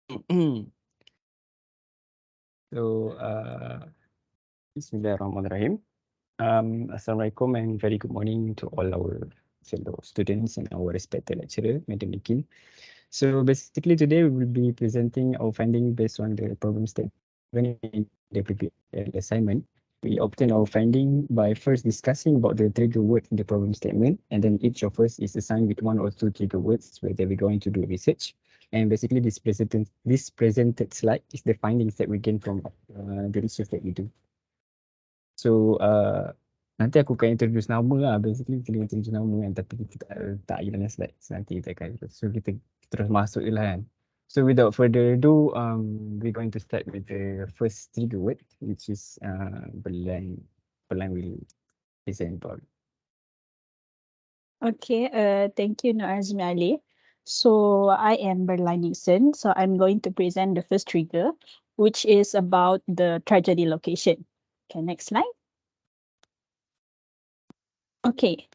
So, Bismillahirrahmanirrahim. Assalamualaikum and very good morning to all our fellow students and our respected lecturer, Madam Nikin. So basically today we will be presenting our finding based on the problem statement in the PPL assignment. We obtain our finding by first discussing about the trigger word in the problem statement, and then each of us is assigned with one or two trigger words where we're going to do research. And basically this presented slide is the findings that we gain from the research that we do. So nanti aku akan introduce nama lah. Basically kita introduce nama kan, tapi kita tak dalam slide. So, nanti kita akan so kita terus masuk je lah kan. So without further ado, we're going to start with the first trigger word, which is Berlan. Berlan will present about. Okay, thank you, Nur Azmi Ali. So I am Berlai Nixon. So I'm going to present the first trigger, which is about the tragedy location. Okay, next slide. Okay,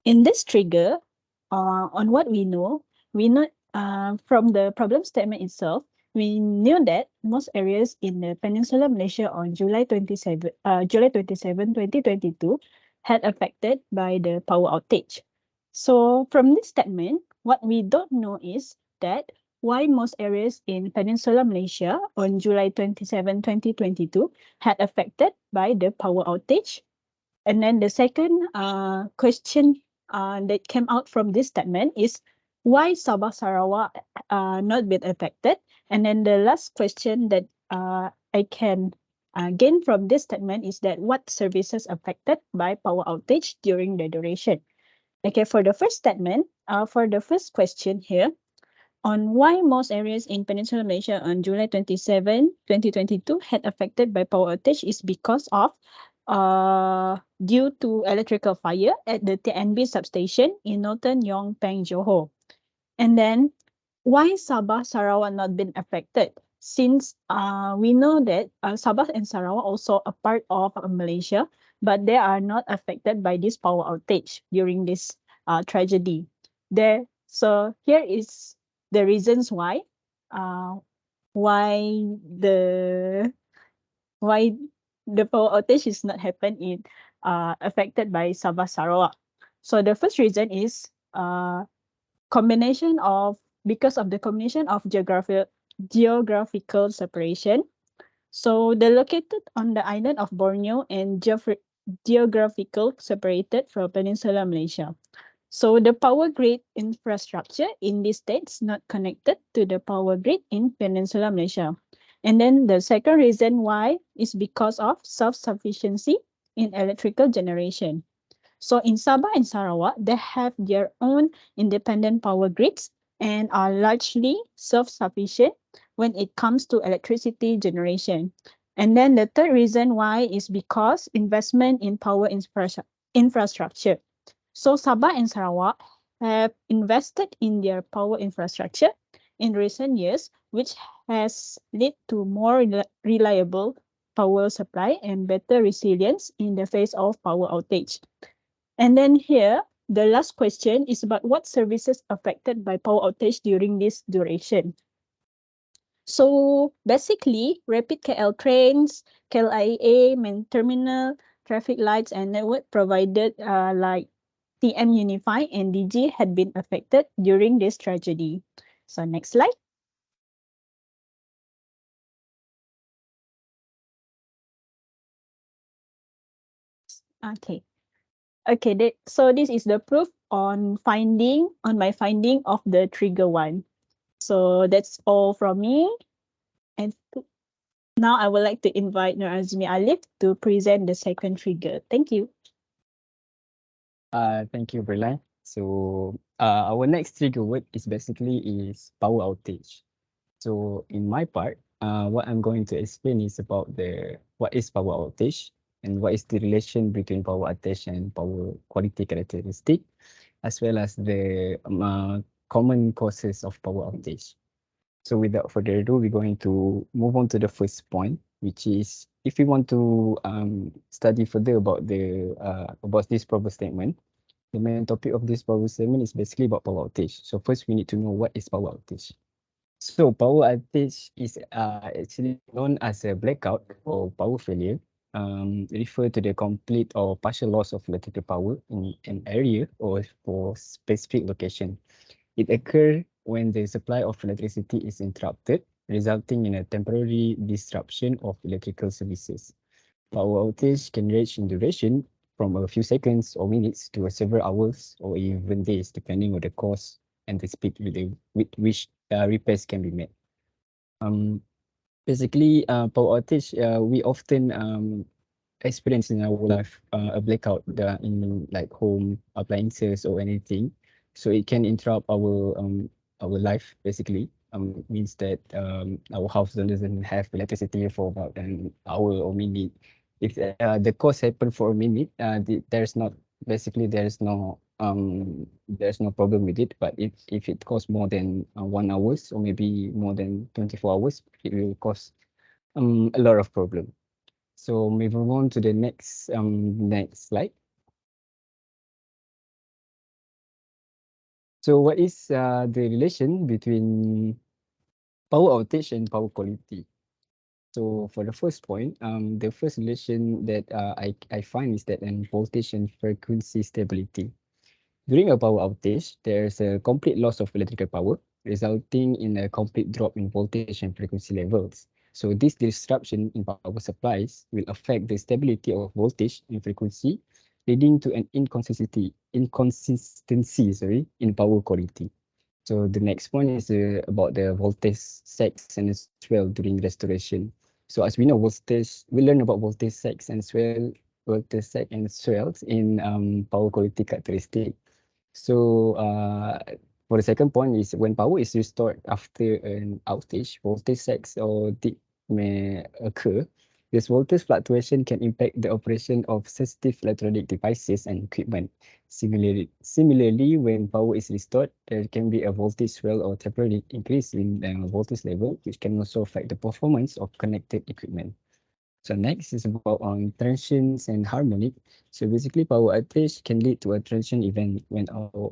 in this trigger, on what we know from the problem statement itself, we knew that most areas in the Peninsular Malaysia on July 27, 2022 had affected by the power outage. So from this statement, what we don't know is that why most areas in Peninsular Malaysia on July 27, 2022 had affected by the power outage. And then the second question that came out from this statement is why Sabah Sarawak not been affected? And then the last question that I can gain from this statement is that what services affected by power outage during the duration? Okay, for the first statement, for the first question here, on why most areas in Peninsular Malaysia on July 27, 2022 had affected by power outage is because of due to electrical fire at the TNB substation in Northern Yong Peng, Johor. And then why Sabah Sarawak not been affected? Since we know that Sabah and Sarawak also a part of Malaysia, but they are not affected by this power outage during this tragedy. So here is the reasons uh, why the why the power outage is not happen in affected by Sabah Sarawak. So the first reason is combination of because of the combination of geographical separation. So they're located on the island of Borneo and geographical separated from Peninsular Malaysia. So the power grid infrastructure in these states not connected to the power grid in Peninsular Malaysia. And then the second reason why is because of self-sufficiency in electrical generation. So in Sabah and Sarawak, they have their own independent power grids and are largely self-sufficient when it comes to electricity generation. And then the third reason why is because investment in power infrastructure. So Sabah and Sarawak have invested in their power infrastructure in recent years, which has led to more reliable power supply and better resilience in the face of power outage. And then here, the last question is about what services affected by power outage during this duration. So basically, rapid KL trains, KLIA, main terminal, traffic lights, and network provided like TM Unify and DG had been affected during this tragedy. So next slide. Okay. Okay, so this is the proof on my finding of the trigger one. So that's all from me. And now I would like to invite Nur Azmi Alif to present the second trigger. Thank you. Thank you, Berlan. So our next trigger word is power outage. So in my part, what I'm going to explain is about what is power outage and what is the relation between power outage and power quality characteristic, as well as the common causes of power outage. So without further ado, we're going to move on to the first point, which is if we want to study further about about this problem statement, the main topic of this power segment is basically about power outage. So first we need to know what is power outage. So power outage is actually known as a blackout or power failure. Refer to the complete or partial loss of electrical power in an area or for specific location. It occurs when the supply of electricity is interrupted, resulting in a temporary disruption of electrical services. Power outage can range in duration from a few seconds or minutes to several hours or even days, depending on the cause and the speed with which repairs can be made. Um, Basically, power outage, we often experience in our life a blackout in like home appliances or anything. So it can interrupt our life basically. Means that our house doesn't have electricity for about an hour or minute. If the cause happened for a minute, there's not basically there's no problem with it. But if it costs more than 1 hours or maybe more than 24 hours, it will cause a lot of problem. So moving on to the next slide. So what is the relation between power outage and power quality? So for the first point, the first relation that I find is that in voltage and frequency stability. During a power outage, there's a complete loss of electrical power, resulting in a complete drop in voltage and frequency levels. So this disruption in power supplies will affect the stability of voltage and frequency, leading to an inconsistency in power quality. So the next point is about the voltage sags and swell during restoration. So as we know, we learn about voltage sags and voltage sag and swells in power quality characteristic. So for the second point is when power is restored after an outage, voltage sags or dip may occur. This voltage fluctuation can impact the operation of sensitive electronic devices and equipment. Similarly, when power is restored, there can be a voltage swell or temporary increase in the voltage level, which can also affect the performance of connected equipment. So next is about transients and harmonic. So basically, power outage can lead to a transient event when power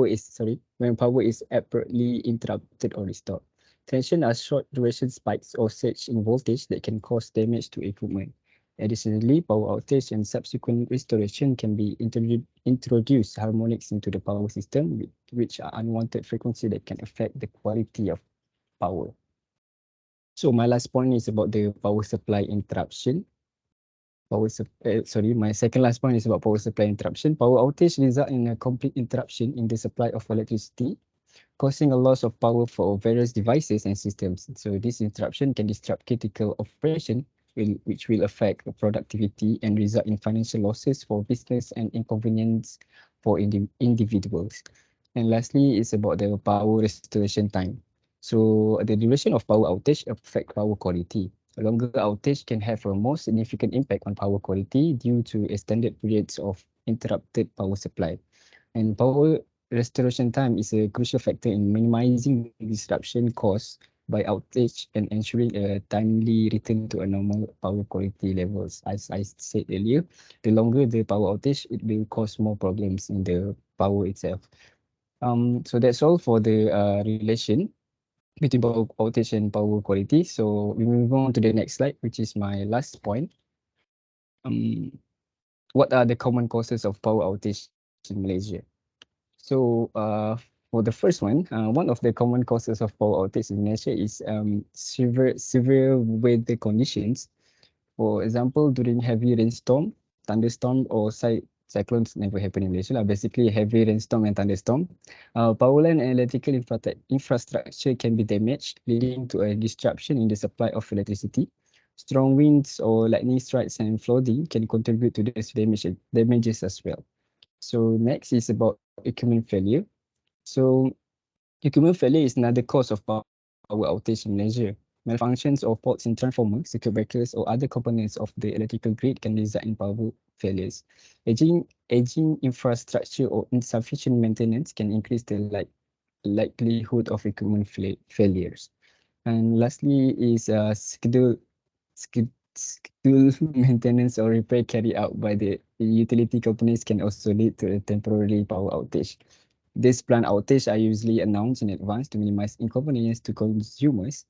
is abruptly interrupted or restored. Transient are short duration spikes or surge in voltage that can cause damage to equipment. Additionally, power outage and subsequent restoration can be introduce harmonics into the power system, which are unwanted frequency that can affect the quality of power. So my last point is about the power supply interruption. My second last point is about power supply interruption. Power outage result in a complete interruption in the supply of electricity, causing a loss of power for various devices and systems. So this interruption can disrupt critical operation, which will affect productivity and result in financial losses for business and inconvenience for individuals. And lastly, is about the power restoration time. So the duration of power outage affect power quality. A longer outage can have a more significant impact on power quality due to extended periods of interrupted power supply. And power restoration time is a crucial factor in minimizing the disruption caused by outage and ensuring a timely return to a normal power quality levels. As I said earlier, the longer the power outage, it will cause more problems in the power itself. So that's all for the relation between power outage and power quality. So we move on to the next slide, which is my last point. Um, what are the common causes of power outage in Malaysia? So for the first one of the common causes of power outage in Malaysia is severe weather conditions. For example, during heavy rainstorm, thunderstorm, or cyclones never happen in Malaysia. Basically, heavy rainstorm and thunderstorm, power line and electrical infrastructure can be damaged, leading to a disruption in the supply of electricity. Strong winds or lightning strikes and flooding can contribute to this damages as well. So next is about equipment failure. So equipment failure is another cause of power outage in Malaysia. Malfunctions or faults in transformers, circuit breakers, or other components of the electrical grid can result in power failures. Aging infrastructure or insufficient maintenance can increase the likelihood of equipment failures. And lastly is tool maintenance or repair carried out by the utility companies can also lead to a temporary power outage. These planned outages are usually announced in advance to minimize inconvenience to consumers.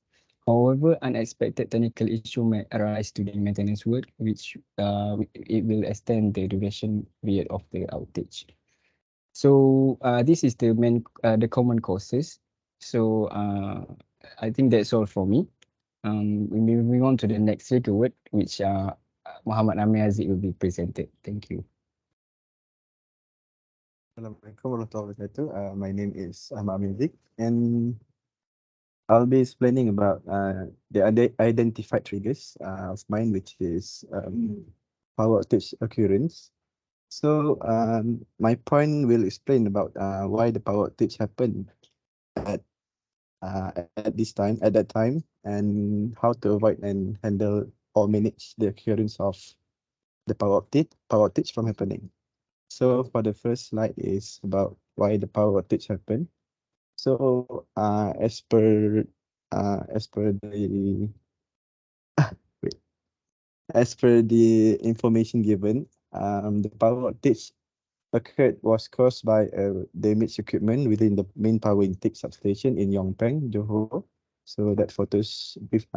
However, unexpected technical issue may arise during maintenance work, which it will extend the duration period of the outage. So this is the common causes. So I think that's all for me. Moving on to the next speaker word, which Muhammad Amir Aziz will be presented. Thank you. Assalamualaikum warahmatullahi wabarakatuh. My name is Ahmad Amin, and I'll be explaining about the identified triggers of mine, which is power outage occurrence. So my point will explain about why the power outage happened at that time, and how to avoid and handle or manage the occurrence of the power outage from happening. So for the first slide is about why the power outage happened. So as per the wait, as per the information given, the power outage occurred was caused by damaged equipment within the main power intake substation in Yongpeng, Johor. So that photos is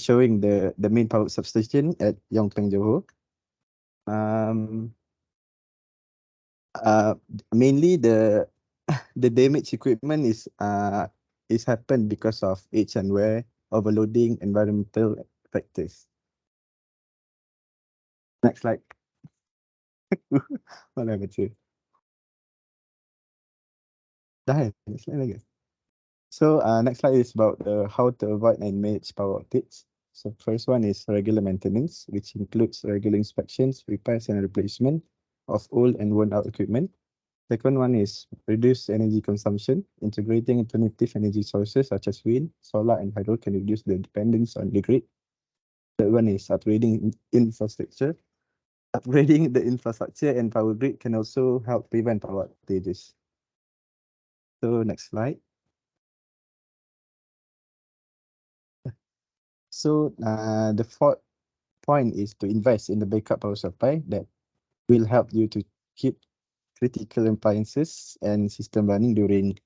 showing the main power substation at Yongpeng, Johor. Um, Mainly the damaged equipment is happened because of age and wear, overloading, environmental factors. Next slide. Mana baca? Dah, next slide lagi. So next slide is about how to avoid and manage power outage. So first one is regular maintenance, which includes regular inspections, repairs and replacement of old and worn out equipment. Second one is reduce energy consumption. Integrating alternative energy sources such as wind, solar, and hydro can reduce the dependence on the grid. Third one is upgrading infrastructure. Upgrading the infrastructure and power grid can also help prevent power outages. So next slide. So the fourth point is to invest in the backup power supply that will help you to keep critical appliances and system running during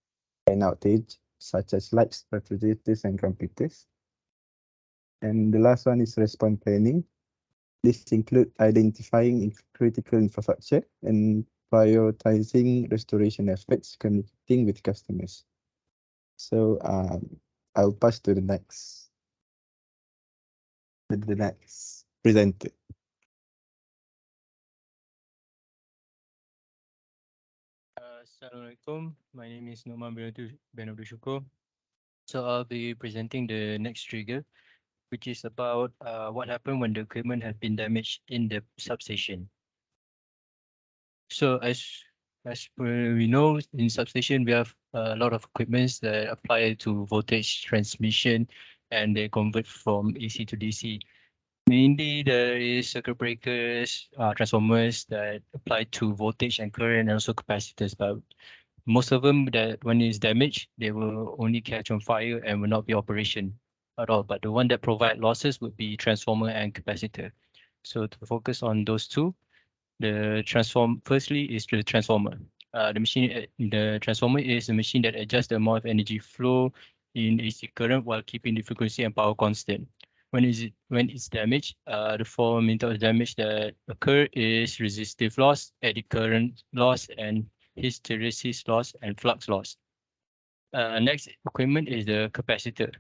an outage, such as lights, refrigerators, and computers. And the last one is response planning. This include identifying critical infrastructure and prioritizing restoration efforts, communicating with customers. So I'll pass to the next presenter. Assalamualaikum. My name is Noman bin Abdul Syukur. So I'll be presenting the next trigger, which is about what happened when the equipment has been damaged in the substation. So as we know, in substation we have a lot of equipments that apply to voltage transmission, and they convert from AC to DC. Mainly there is circuit breakers, transformers that apply to voltage and current, and also capacitors. But most of them, that when it's damaged, they will only catch on fire and will not be operation at all. But the one that provide losses would be transformer and capacitor. So to focus on those two, firstly is the transformer. The transformer is a machine that adjusts the amount of energy flow in AC current while keeping the frequency and power constant. When it's damaged, the four main types of damage that occur is resistive loss, eddy current loss, and hysteresis loss and flux loss. Next equipment is the capacitor.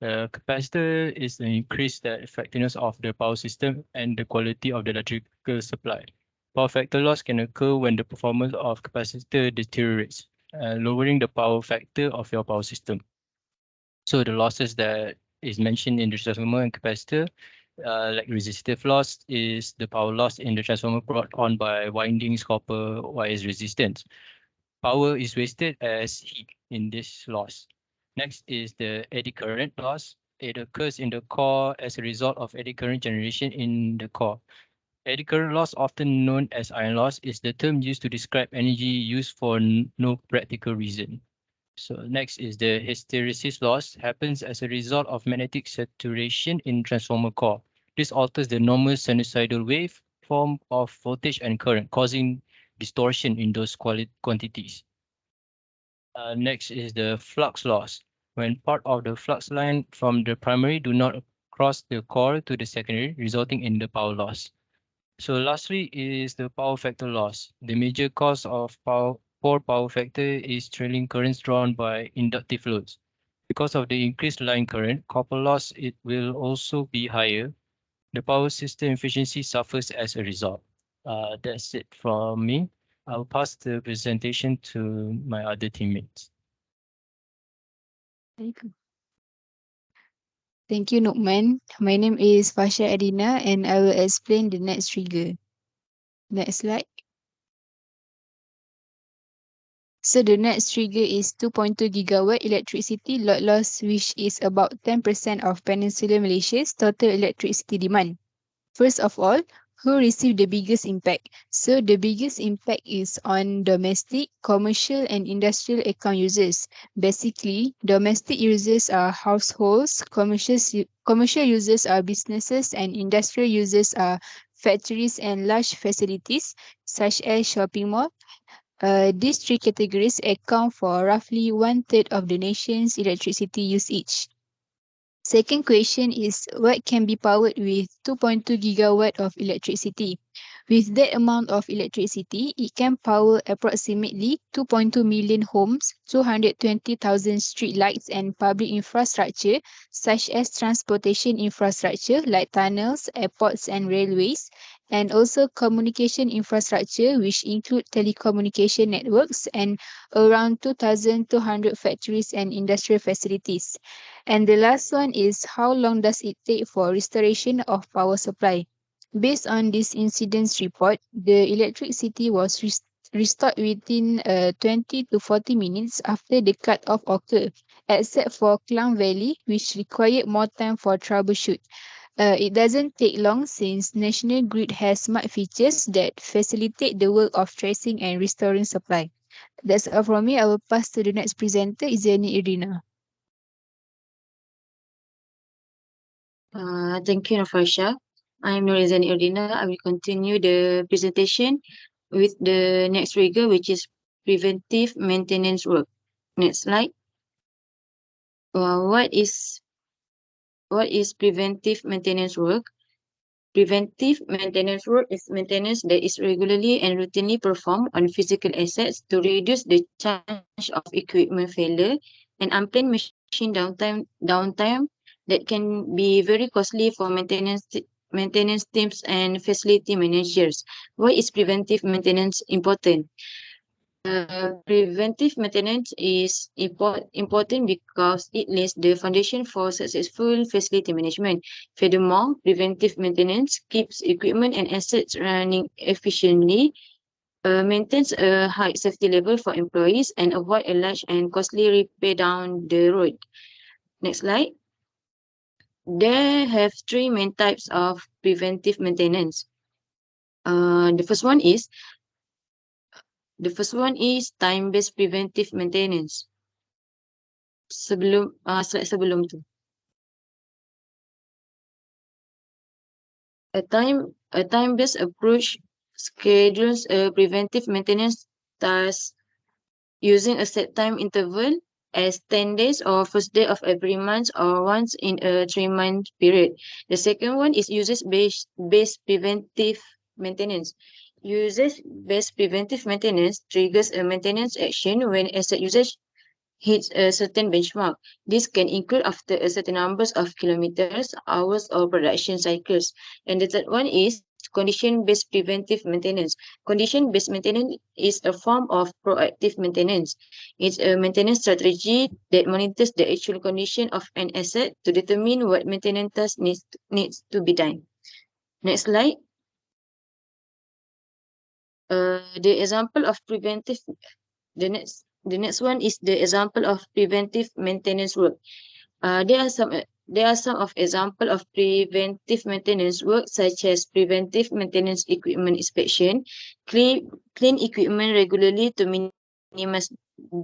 The capacitor is the increase the effectiveness of the power system and the quality of the electrical supply. Power factor loss can occur when the performance of capacitor deteriorates, lowering the power factor of your power system. So the losses that is mentioned in the transformer and capacitor, like resistive loss, is the power loss in the transformer brought on by windings, copper, wires resistance. Power is wasted as heat in this loss. Next is the eddy current loss. It occurs in the core as a result of eddy current generation in the core. Eddy current loss, often known as iron loss, is the term used to describe energy used for no practical reason. So next is the hysteresis loss, happens as a result of magnetic saturation in transformer core. This alters the normal sinusoidal wave form of voltage and current, causing distortion in those quantities. Next is the flux loss. When part of the flux line from the primary do not cross the core to the secondary, resulting in the power loss. So lastly is the power factor loss. The major cause of poor power factor is trailing currents drawn by inductive loads. Because of the increased line current, copper loss it will also be higher. The power system efficiency suffers as a result. That's it from me. I'll pass the presentation to my other teammates. Thank you, Nukman. My name is Fasha Adina and I will explain the next trigger. Next slide. So the next trigger is 2.2 gigawatt electricity load loss, which is about 10% of Peninsular Malaysia's total electricity demand. First of all, who received the biggest impact? So the biggest impact is on domestic, commercial and industrial account users. Basically, domestic users are households, commercial users are businesses and industrial users are factories and large facilities such as shopping mall. These three categories account for roughly 1/3 of the nation's electricity use each. Second question is what can be powered with 2.2 gigawatt of electricity? With that amount of electricity, it can power approximately 2.2 million homes, 220,000 street lights and public infrastructure such as transportation infrastructure like tunnels, airports and railways, and also communication infrastructure which include telecommunication networks and around 2,200 factories and industrial facilities. And the last one is how long does it take for restoration of power supply? Based on this incident's report, the electricity was restored within 20 to 40 minutes after the cut-off occurred, except for Klang Valley, which required more time for troubleshoot. It doesn't take long since National Grid has smart features that facilitate the work of tracing and restoring supply. That's all from me. I will pass to the next presenter, Izani Irina. Thank you, Nafasha. I'm Norizani Erdina. I will continue the presentation with the next trigger, which is preventive maintenance work. Next slide. What is preventive maintenance work? Preventive maintenance work is maintenance that is regularly and routinely performed on physical assets to reduce the chance of equipment failure and unplanned machine downtime that can be very costly for maintenance teams and facility managers. Why is preventive maintenance important? Preventive maintenance is important because it lays the foundation for successful facility management. Furthermore, preventive maintenance keeps equipment and assets running efficiently, maintains a high safety level for employees, and avoid a large and costly repair down the road. Next slide. There have three main types of preventive maintenance. The first one is time-based preventive maintenance. Slide sebelum tu. A time-based approach schedules a preventive maintenance task using a set time interval as 10 days or first day of every month or once in a 3-month period. The second one is usage-based preventive maintenance. Usage-based preventive maintenance triggers a maintenance action when asset usage hits a certain benchmark. This can include after a certain numbers of kilometers, hours, or production cycles. And the third one is condition-based preventive maintenance. Condition-based maintenance is a form of proactive maintenance. It's a maintenance strategy that monitors the actual condition of an asset to determine what maintenance task needs to be done. Next slide. The example of preventive. The next one is the example of preventive maintenance work. There are some of example of preventive maintenance work such as preventive maintenance equipment inspection, clean equipment regularly to minimize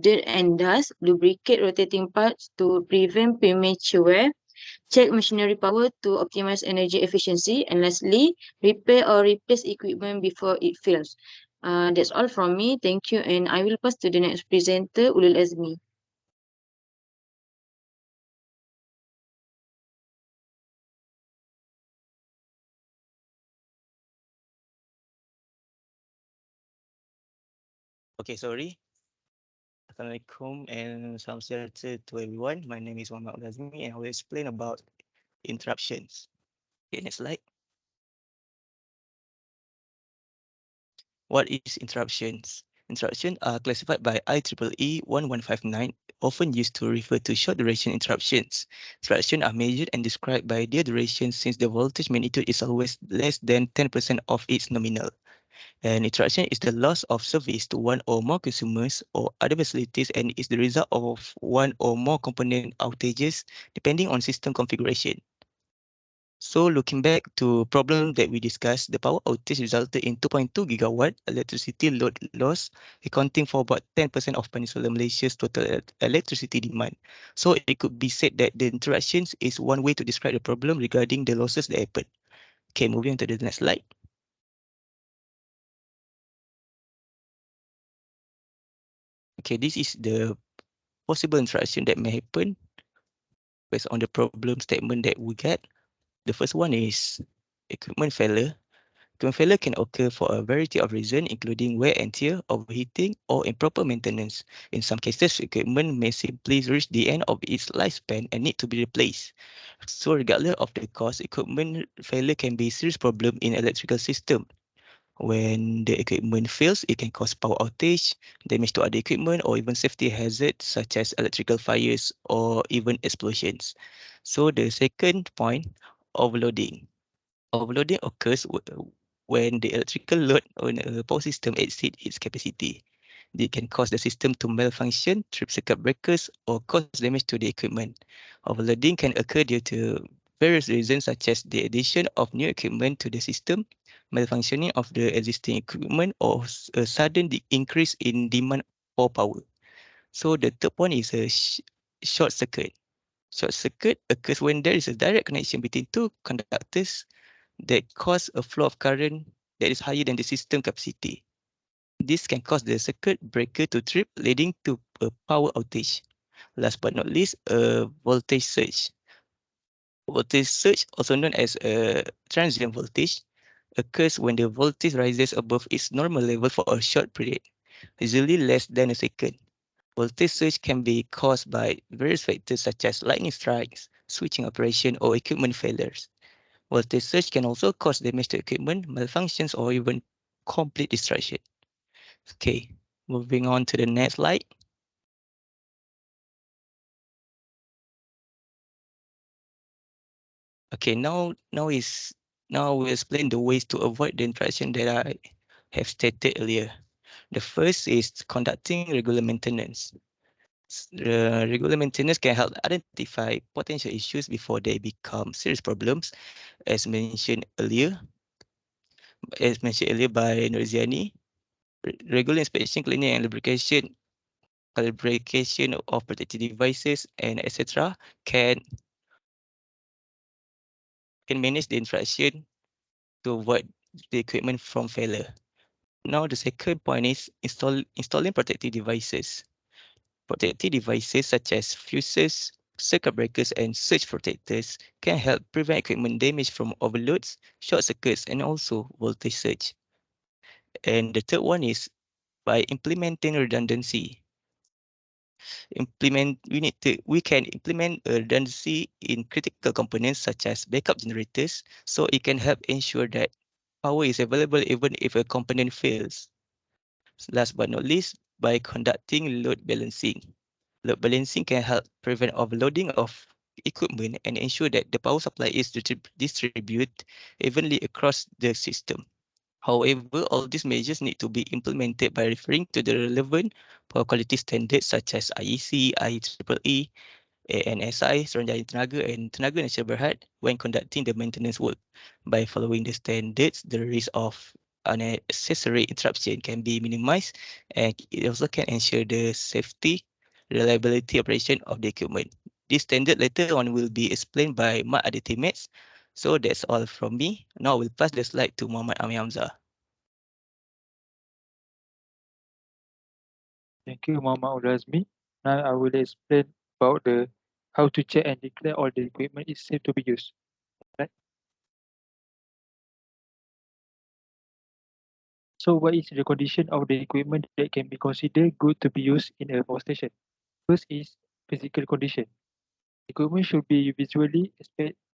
dirt and dust, lubricate rotating parts to prevent premature wear, check machinery power to optimize energy efficiency, and lastly, repair or replace equipment before it fails. That's all from me. Thank you, and I will pass to the next presenter, Ulul Azmi. Okay, sorry. Assalamualaikum and salam sejahtera to everyone. My name is Muhammad Lazmi and I will explain about interruptions. Okay, next slide. What is interruptions? Interruptions are classified by IEEE 1159, often used to refer to short duration interruptions. Interruptions are measured and described by their duration since the voltage magnitude is always less than 10% of its nominal. An interruption is the loss of service to one or more consumers or other facilities and is the result of one or more component outages depending on system configuration. So looking back to problem that we discussed, the power outage resulted in 2.2 gigawatt electricity load loss, accounting for about 10% of Peninsular Malaysia's total electricity demand. So it could be said that the interruptions is one way to describe the problem regarding the losses that happen. Okay, moving on to the next slide. Okay, this is the possible interaction that may happen based on the problem statement that we get. The first one is equipment failure. Equipment failure can occur for a variety of reasons, including wear and tear, overheating, or improper maintenance. In some cases, equipment may simply reach the end of its lifespan and need to be replaced. So regardless of the cause, equipment failure can be a serious problem in electrical system. When the equipment fails, it can cause power outage, damage to other equipment, or even safety hazards such as electrical fires or even explosions. So the second point, overloading. Overloading occurs when the electrical load on a power system exceeds its capacity. It can cause the system to malfunction, trip circuit breakers, or cause damage to the equipment. Overloading can occur due to various reasons such as the addition of new equipment to the system, malfunctioning of the existing equipment, or a sudden increase in demand for power. So the third point is a short circuit. Short circuit occurs when there is a direct connection between two conductors that cause a flow of current that is higher than the system capacity. This can cause the circuit breaker to trip, leading to a power outage. Last but not least, a voltage surge. Voltage surge, also known as a transient voltage, occurs when the voltage rises above its normal level for a short period, usually less than a second. Voltage surge can be caused by various factors such as lightning strikes, switching operation, or equipment failures. Voltage surge can also cause damage to equipment, malfunctions, or even complete destruction. Okay, moving on to the next slide. Okay, now we'll explain the ways to avoid the interaction that I have stated earlier. The first is conducting regular maintenance. Regular maintenance can help identify potential issues before they become serious problems, as mentioned earlier. As mentioned earlier by Nurziani, regular inspection, cleaning, and lubrication, calibration of protective devices, and etc. can manage the interaction to avoid the equipment from failure. Now the second point is installing protective devices. Protective devices such as fuses, circuit breakers, and surge protectors can help prevent equipment damage from overloads, short circuits, and also voltage surge. And the third one is by implementing redundancy. We can implement a redundancy in critical components such as backup generators, so it can help ensure that power is available even if a component fails. Last but not least, by conducting load balancing. Load balancing can help prevent overloading of equipment and ensure that the power supply is distributed evenly across the system. However, all these measures need to be implemented by referring to the relevant power quality standards such as IEC, IEEE, ANSI, Suruhanjaya Tenaga, and Tenaga Nasional Berhad when conducting the maintenance work. By following the standards, the risk of unnecessary interruption can be minimized, and it also can ensure the safety, reliability operation of the equipment. This standard later on will be explained by my other teammates. So that's all from me. Now I will pass the slide to Muhammad Ami Hamzah. Thank you, Muhammad Ulazmi. Now I will explain about the how to check and declare all the equipment is safe to be used. Right? So what is the condition of the equipment that can be considered good to be used in a power station? First is physical condition. Equipment should be visually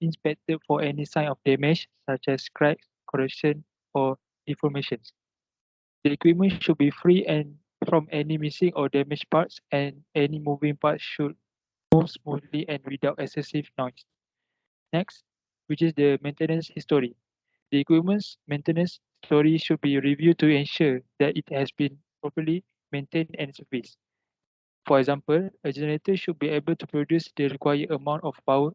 inspected for any sign of damage, such as cracks, corrosion, or deformations. The equipment should be free and from any missing or damaged parts, and any moving parts should move smoothly and without excessive noise. Next, which is the maintenance history. The equipment's maintenance history should be reviewed to ensure that it has been properly maintained and serviced. For example, a generator should be able to produce the required amount of power.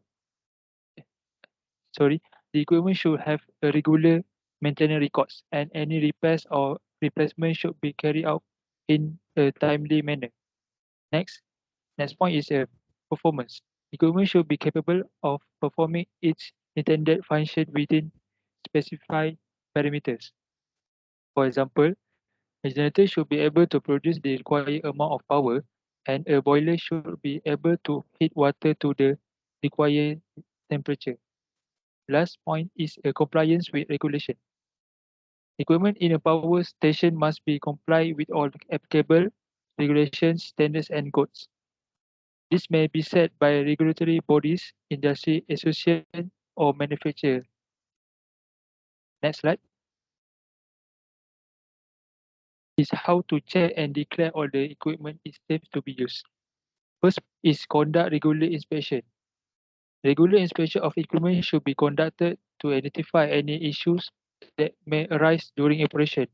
Sorry, the equipment should have a regular maintenance records, and any repairs or replacement should be carried out in a timely manner. Next, next point is performance. Equipment should be capable of performing its intended function within specified parameters. For example, a generator should be able to produce the required amount of power, and a boiler should be able to heat water to the required temperature. Last point is a compliance with regulation. Equipment in a power station must be complied with all applicable regulations, standards, and codes. This may be set by regulatory bodies, industry association, or manufacturer. Next slide is how to check and declare all the equipment is safe to be used. First is conduct regular inspection. Regular inspection of equipment should be conducted to identify any issues that may arise during operation.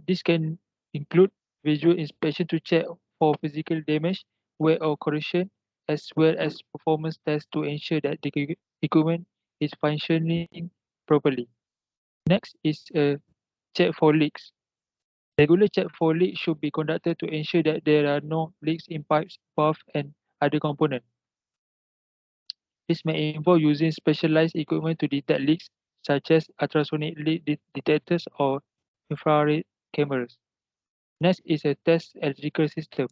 This can include visual inspection to check for physical damage, wear or corrosion, as well as performance tests to ensure that the equipment is functioning properly. Next is a check for leaks. Regular check for leaks should be conducted to ensure that there are no leaks in pipes, valves, and other components. This may involve using specialized equipment to detect leaks, such as ultrasonic leak detectors or infrared cameras. Next is a test electrical system.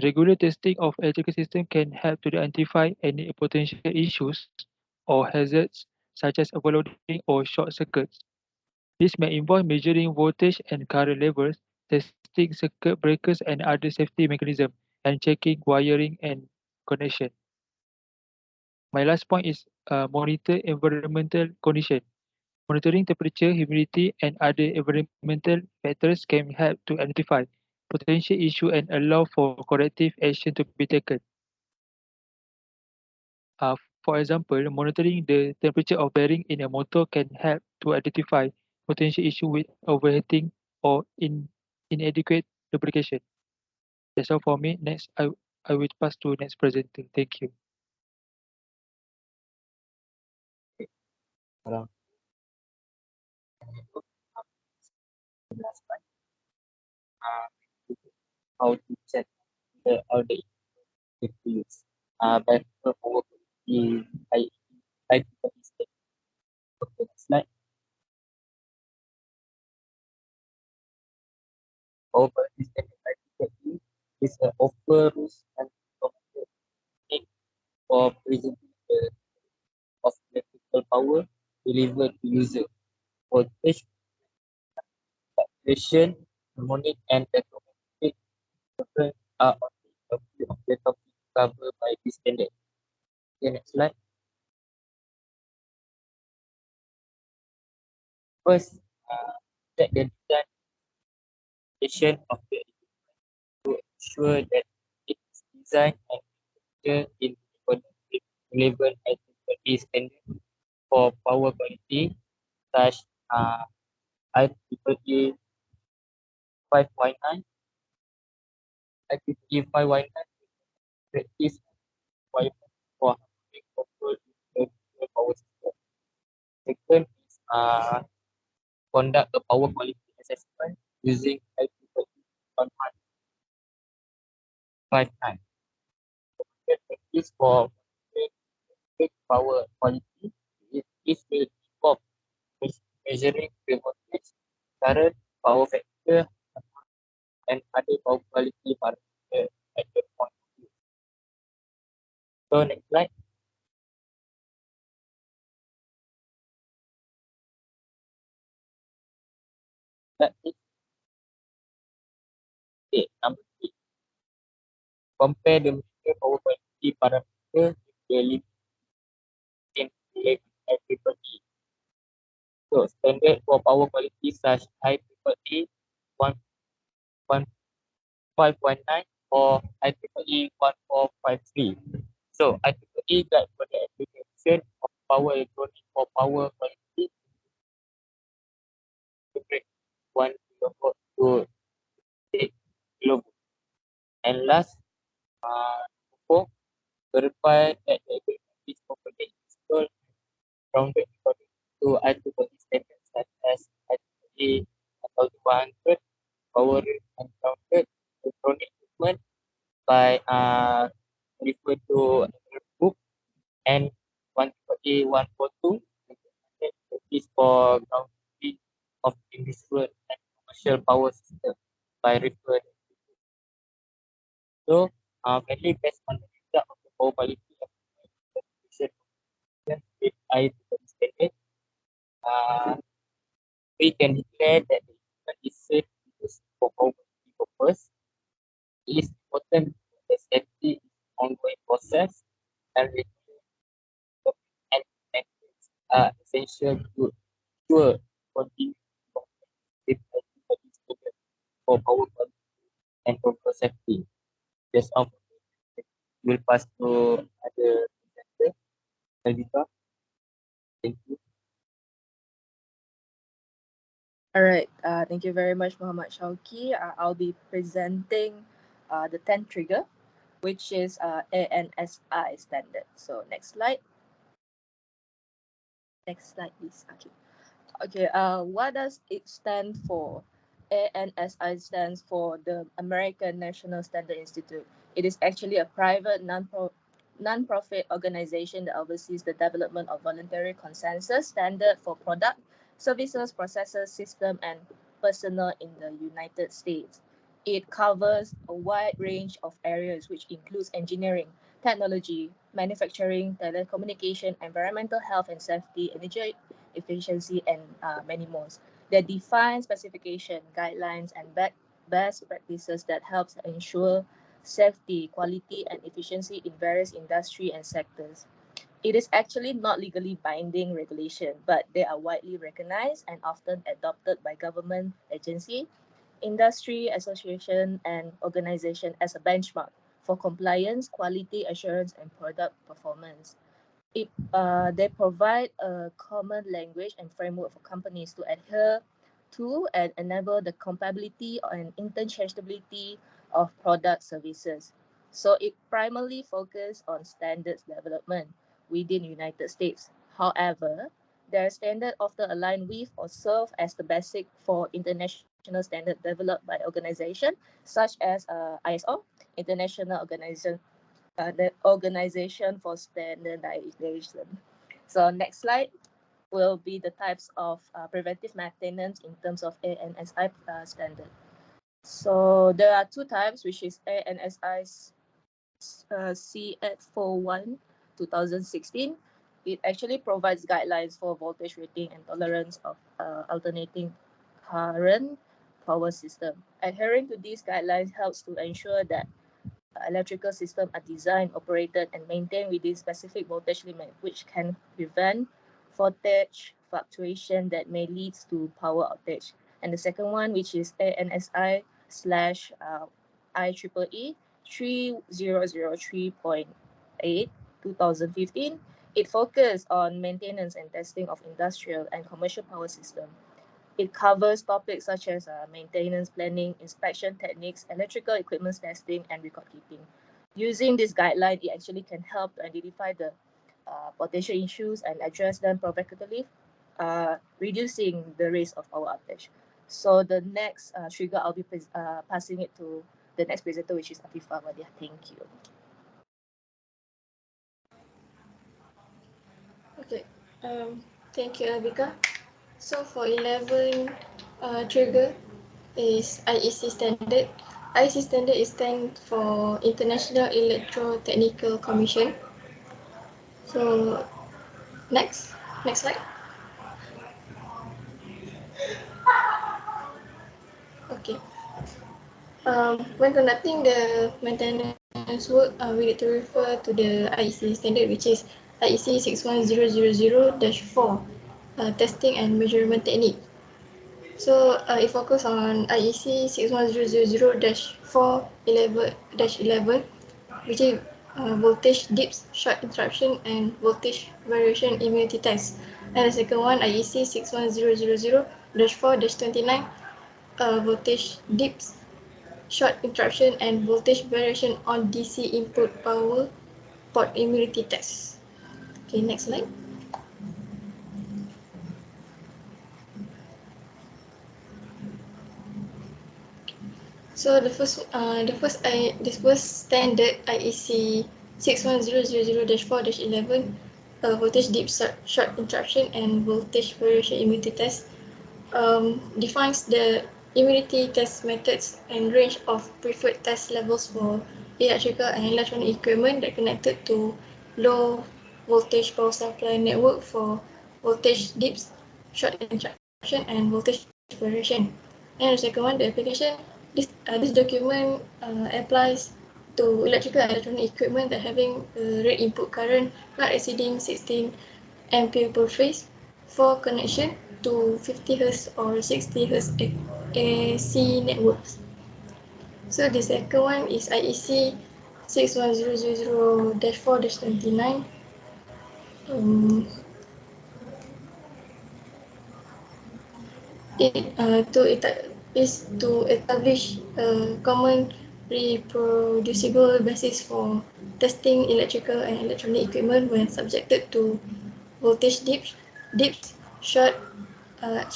Regular testing of electrical system can help to identify any potential issues or hazards such as overloading or short circuits. This may involve measuring voltage and current levels, testing circuit breakers and other safety mechanisms, and checking wiring and connection. My last point is monitor environmental condition. Monitoring temperature, humidity, and other environmental factors can help to identify potential issue and allow for corrective action to be taken. For example, monitoring the temperature of bearing in a motor can help to identify potential issue with overheating or inadequate lubrication. That's all for me. Next, I will pass to next presenter. Thank you. Hello. How to check all the use. By over the I okay, slide over this is an offer rules and technique for presenting the of electrical power delivered to user. Voltage, calculation, harmonic, and electromagnetic different are only a few of the topics covered by this standard. Okay, next slide. First, check the design of the to ensure that it is designed and featured in accordance with relevant IEEE standard for power quality, such IEEE 519, IEEE 519 practice requirement for harmonic control in the power system. Second is conduct a power quality assessment using IEEE 159. is for power quality. It will involve measuring the voltage, current, power factor, and other power quality parameters at the point of view. So next slide. That is okay. Number 3. Compare the meter power quality parameter with the limit in everybody. So standard for power quality such IEEE 115.9 or IEEE 1453. So IEEE guide for the application of power electronic for power quality to break 1 kilovolt to 8 kilovolt. And last, for verify that the equipment is properly installed grounded according to IEEE standards such as IEEE 1100 power and grounded electronic equipment by refer to book and 140 142 is for grounding of industrial and commercial power system by refer. So mainly based on the result of the power quality of the certification with IEEE standard, we can declare that the equipment is safe to use for power quality purpose. It is important that safety is an ongoing process and and methods are essential to ensure continued with everybody standard for power quality and proper safety. That's all. We'll pass to other presenter, Elvita. Thank you. All right. Thank you very much, Muhammad Shauki. I'll be presenting the 10th trigger, which is ANSI standard. So next slide. Next slide, please. Okay. What does it stand for? ANSI stands for the American National Standard Institute. It is actually a private non-profit organization that oversees the development of voluntary consensus standard for product, services, processes, system, and personnel in the United States. It covers a wide range of areas, which includes engineering, technology, manufacturing, telecommunication, environmental health and safety, energy efficiency, and many more. They define specification, guidelines, and best practices that helps ensure safety, quality, and efficiency in various industry and sectors. It is actually not legally binding regulation, but they are widely recognized and often adopted by government agency, industry association, and organization as a benchmark for compliance, quality assurance, and product performance. They provide a common language and framework for companies to adhere to and enable the compatibility and interchangeability of product services. So it primarily focuses on standards development within United States. However, their standard often align with or serve as the basic for international standard developed by organizations such as ISO, International the Organization for Standardization. So next slide will be the types of preventive maintenance in terms of ANSI standard. So there are two types, which is ANSI C841 2016. It actually provides guidelines for voltage rating and tolerance of alternating current power system. Adhering to these guidelines helps to ensure that electrical systems are designed, operated, and maintained within specific voltage limit, which can prevent voltage fluctuation that may lead to power outage. And the second one, which is ANSI slash IEEE 3003.8 2015, it focused on maintenance and testing of industrial and commercial power system. It covers topics such as maintenance planning, inspection techniques, electrical equipment testing, and record keeping. Using this guideline, it actually can help to identify the potential issues and address them proactively, reducing the risk of power outage. So the next trigger, I'll be passing it to the next presenter, which is Afifa Wadia. Thank you. Okay. Thank you, Abika. So for 11 trigger is IEC standard. IEC standard is stand for International Electrotechnical Commission. So next slide. Okay. When conducting the maintenance work, we need to refer to the IEC standard, which is IEC 61000-4, testing and measurement technique. So it focuses on IEC 61000-4 11 which is voltage dips, short interruption, and voltage variation immunity test. And the second one, IEC 61000-4-29, voltage dips, short interruption, and voltage variation on DC input power port immunity test. Okay, next slide. So the first standard IEC 61000-4-11, voltage dip short interruption and voltage variation immunity test, defines the immunity test methods and range of preferred test levels for electrical and electronic equipment that connected to low voltage power supply network for voltage dips, short interruption, and voltage variation. And the second one, the application. This document applies to electrical and electronic equipment that having rate input current not exceeding 16 ampere per phase for connection to 50 Hz or 60 Hz AC networks. So the second one is IEC 61000-4-29. Is to establish a common reproducible basis for testing electrical and electronic equipment when subjected to voltage dips, short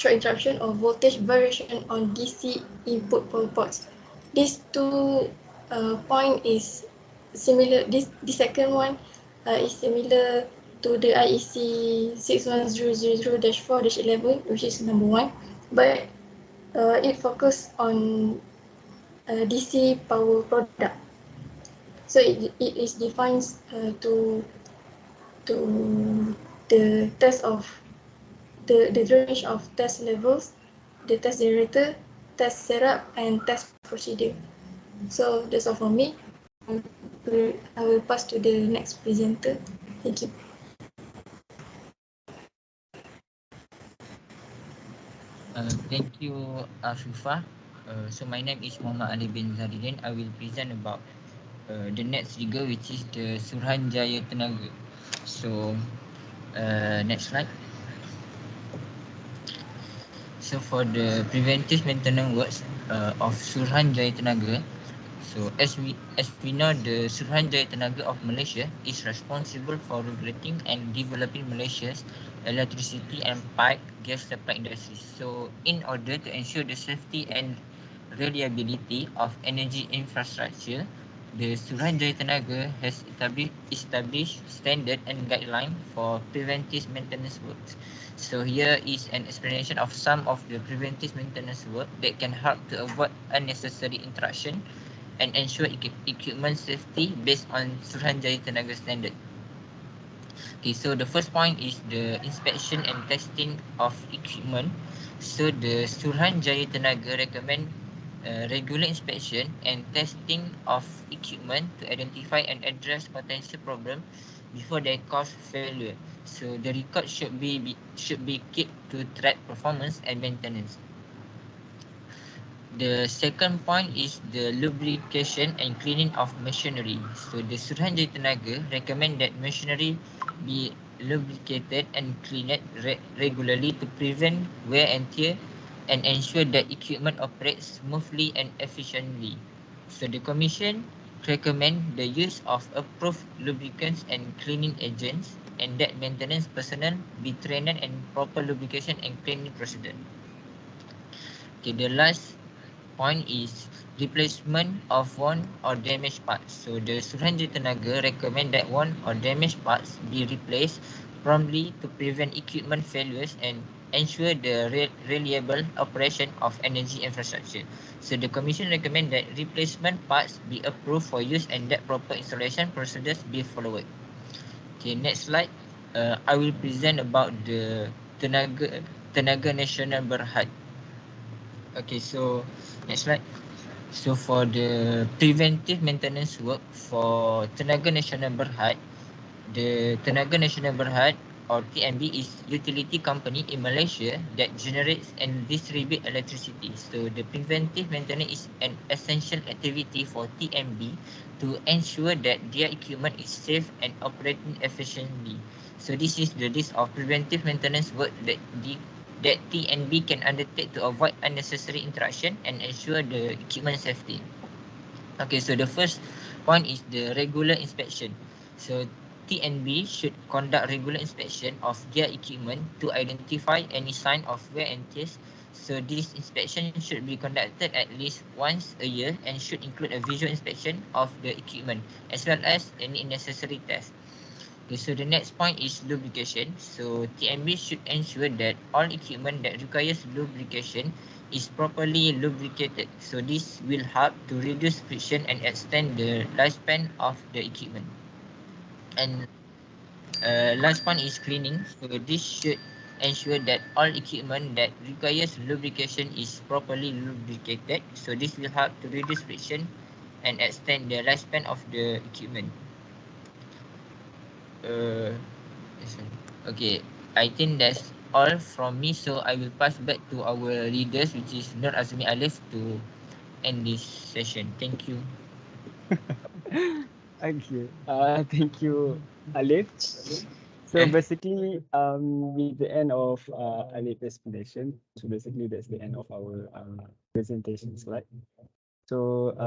interruption, or voltage variation on DC input power ports. These two point is similar. This second one is similar to the IEC 61000-4-11, which is number one, but it focus on DC power product. So it is defines to the test of the range of test levels, the test generator, test setup, and test procedure. So that's all for me. I will pass to the next presenter. Thank you. Thank you, Afifah. So my name is Muhammad Ali bin Zaridin. I will present about the next trigger, which is the Suruhanjaya Tenaga. So next slide. So for the preventive maintenance works of Suruhanjaya Tenaga, so as we know, the Suruhanjaya Tenaga of Malaysia is responsible for regulating and developing Malaysia's electricity and pipe gas supply industry. So in order to ensure the safety and reliability of energy infrastructure, the Suruhanjaya Tenaga has established standard and guideline for preventive maintenance works. So here is an explanation of some of the preventive maintenance work that can help to avoid unnecessary interruption and ensure equipment safety based on Suruhanjaya Tenaga standard. Okay, so the first point is the inspection and testing of equipment. So the Suruhanjaya Tenaga recommend regular inspection and testing of equipment to identify and address potential problem before they cause failure. So the record should be kept to track performance and maintenance. The second point is the lubrication and cleaning of machinery. So the Suruhanjaya Tenaga recommend that machinery be lubricated and cleaned regularly to prevent wear and tear and ensure that equipment operates smoothly and efficiently. So the Commission recommend the use of approved lubricants and cleaning agents, and that maintenance personnel be trained and proper lubrication and cleaning procedure. Okay, the last point is replacement of worn or damaged parts. So the Suruhanjaya Tenaga recommend that worn or damaged parts be replaced promptly to prevent equipment failures and ensure the reliable operation of energy infrastructure. So the Commission recommend that replacement parts be approved for use and that proper installation procedures be followed. Okay, next slide. I will present about the Tenaga Nasional Berhad. Okay, so next slide. So for the preventive maintenance work for Tenaga Nasional Berhad, the Tenaga Nasional Berhad or TNB is utility company in Malaysia that generates and distribute electricity. So the preventive maintenance is an essential activity for TNB to ensure that their equipment is safe and operating efficiently. So this is the list of preventive maintenance work that TNB can undertake to avoid unnecessary interaction and ensure the equipment safety. Okay, so the first point is the regular inspection. So TNB should conduct regular inspection of their equipment to identify any sign of wear and tear. So this inspection should be conducted at least once a year and should include a visual inspection of the equipment as well as any necessary tests. Okay, so the next point is lubrication. So TNB should ensure that all equipment that requires lubrication is properly lubricated. So this will help to reduce friction and extend the lifespan of the equipment. And last one is cleaning. So this should ensure that all equipment that requires lubrication is properly lubricated. So this will help to reduce friction and extend the lifespan of the equipment. Okay, I think that's all from me. So I will pass back to our leaders, which is Nur Azmi Alif, to end this session. Thank you. Okay. Thank you, Alif. So basically, with the end of Alif's explanation, so basically that's the end of our presentation slide. So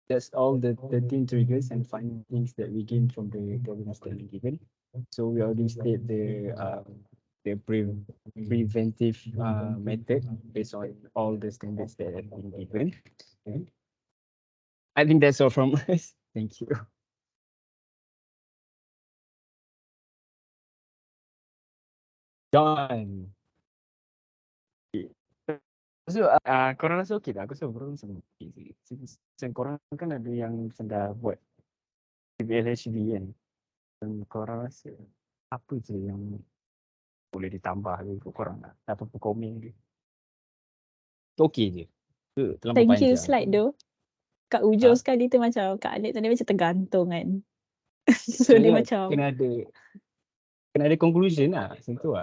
that's all the 13 triggers and findings that we gained from the problems that we given. So we already state the preventive method based on all the standards that have been given. I think that's all from us. Thank you. John. So, korang rasa okey tak? Aku rasa overall semua okey je. Macam korang kan ada yang sedang buat PBLHD kan. Dan korang rasa apa je yang boleh ditambah ke untuk korang lah? Apa-apa komen ke? Okey je. Ke terlampau Thank you panjang? slide tu. Kat ujung Ha? sekali tu macam Kak Alif tadi macam tergantung kan. So dia Yelah, macam kena ada conclusion lah. Macam tu lah.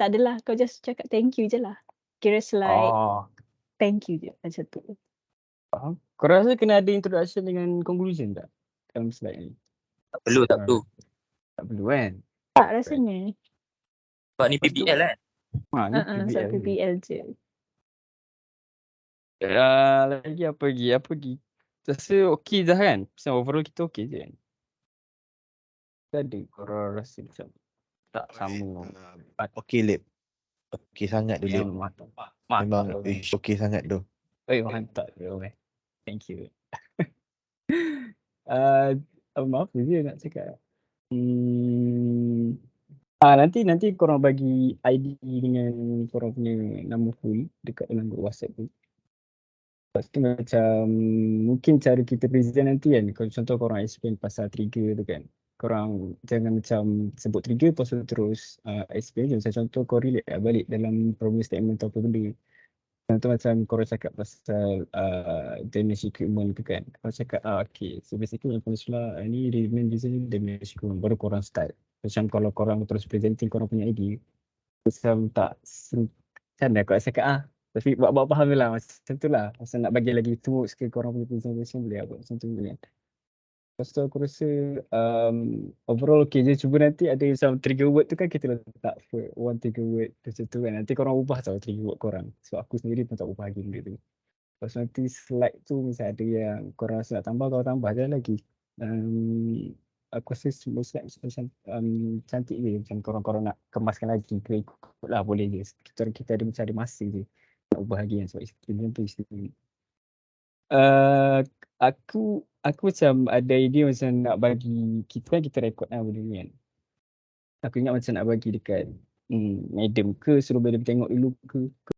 tak adalah, kau just cakap thank you je lah. Kira slide Oh, thank you je macam tu. faham. Korang rasa kena ada introduction dengan conclusion tak? Dalam slide ni? Tak perlu. Tak perlu kan? Tak rasanya. Sebab ni PBL kan? Ni Sebab PBL. PBL je. Lagi apa lagi? Rasa okey dah kan? Pasal overall kita okey je kan? Tak ada korang rasa macam tak sama. Okey Lip. Okey sangat tu Lip. Mantap. Memang okey sangat tu. Mantap tu. Thank you. Maaf je nak cakap. Nanti korang bagi ID dengan korang punya nama full dekat dalam group WhatsApp tu. Lepas tu macam mungkin cara kita present nanti kan, kalau contoh korang explain pasal trigger tu kan, korang jangan macam sebut trigger lepas tu terus explain je. Macam contoh kau relate balik dalam problem statement atau apa benda. Contoh macam korang cakap pasal damage equipment tu kan, korang cakap okay, so basically yang peninsula ni main reason damage equipment, baru korang start. Macam kalau korang terus presenting korang punya ID, macam tak macam mana kau cakap tapi buat faham je lah macam tu lah. Macam nak bagi lagi teruk sikit korang punya presentation boleh buat macam tu kan. Lepas tu aku rasa overall okay je. Cuba nanti ada macam trigger word tu kan kita letak one trigger word macam tu kan. Nanti korang ubah tau trigger word korang. So aku sendiri pun tak ubah lagi benda tu. Lepas tu nanti slide tu misal ada yang korang rasa nak tambah, korang tambah je lagi. Aku rasa semua slide macam cantik je. Macam korang nak kemaskan lagi ke ikut lah boleh je. Kita ada macam ada masa je nak ubah lagi kan sebab macam tu istimewa. Aku macam ada idea macam nak bagi kita rekod lah benda ni kan. Aku ingat macam nak bagi dekat madam ke, suruh madam tengok dulu ke